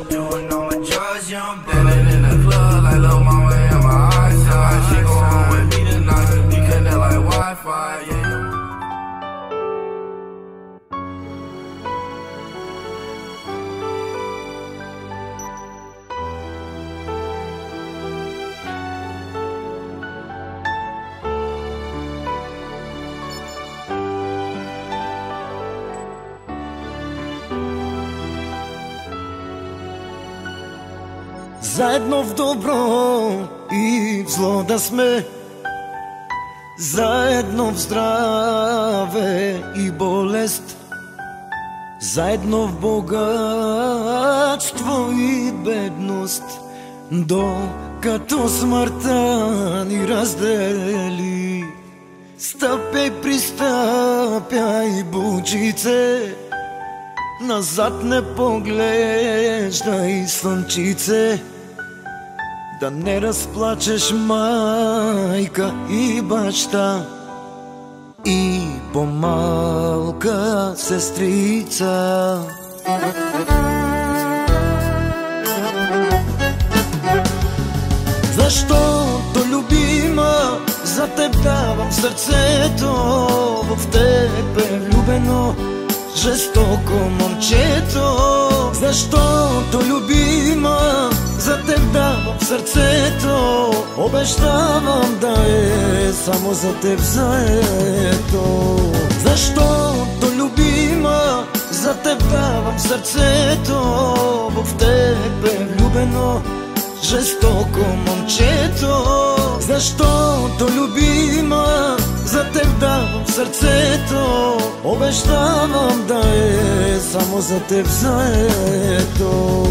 doing all my drugs, young baby in the club like lil' mama in my eyesight. She go home with me tonight, we connect like Wi-Fi, yeah. Заедно в добро и в зло да сме, заедно в здраве и болест, заедно в богатство и бедност, докато смъртта ни раздели. Стъпяй, пристъпяй, бучице, назад не поглеждай, слънчице, да не разплачеш майка и баща и по-малка сестрица. Защото, любима, за теб давам сърцето, в теб е влюбено жестоко момчето. Защото, любима, за теб давам сърцето, обещавам да е само за теб заето. Защото, любима, за теб давам сърцето, в теб е влюбено жестоко момчето. Защото, любима, за теб давам сърцето, обещавам да е само за теб заето.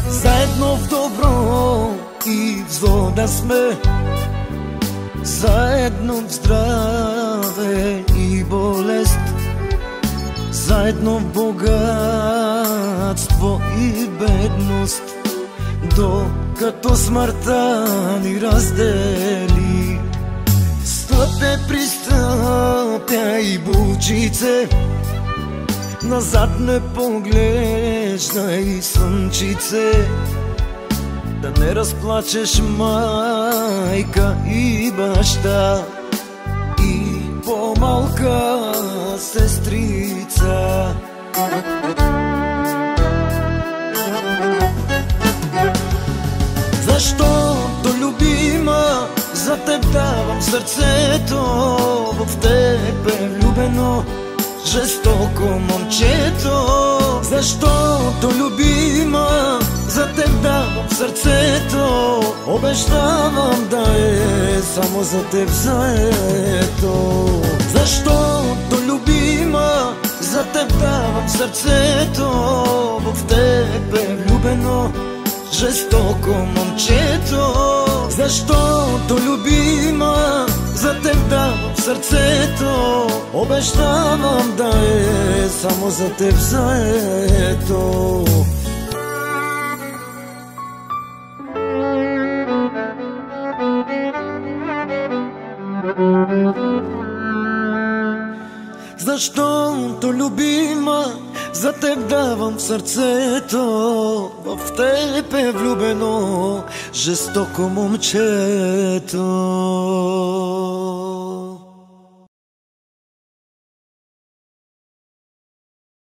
Заедно в добро и в зло да сме, заедно в здраве и болест, заедно в богатство и бедност, докато смъртта ни раздели. Стъпя, пристъпяй, бучице, назад не поглеждай, слънчице, да не разплачеш майка и баща и по-малка сестрица. Защото, любима, за теб давам сърцето, в теб е влюбено жестоко момчето. Защото, любима, за теб давам сърцето, обещавам да е само за теб заето. Защото, любима, за теб давам сърцето, в теб е влюбено жестоко момчето. Защото, любима, за теб давам сърцето, обещавам да е само за теб заето. Защото, любима, за теб давам сърцето, в теб е влюбено жестоко момчето.